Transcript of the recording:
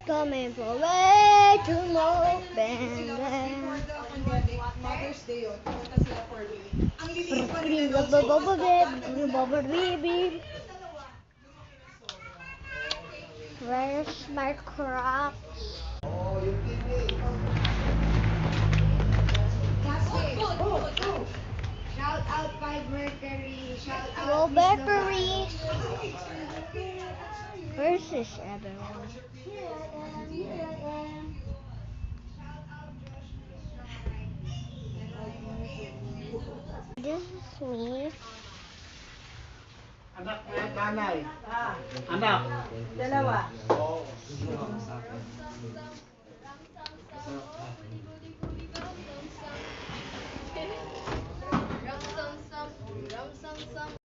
coming for way too long. Bang, bang. Mother's Day yun. Pumunta sila for me. Ang liliit pa rin Baby. Where's my Crocs? Shout out 5 Mercury. Shout out Go Miss Bakeries. Navarro. Where's this everyone? Here I am. This is me. Anak mo yan, nanay. Anak. Dalawa. Oo.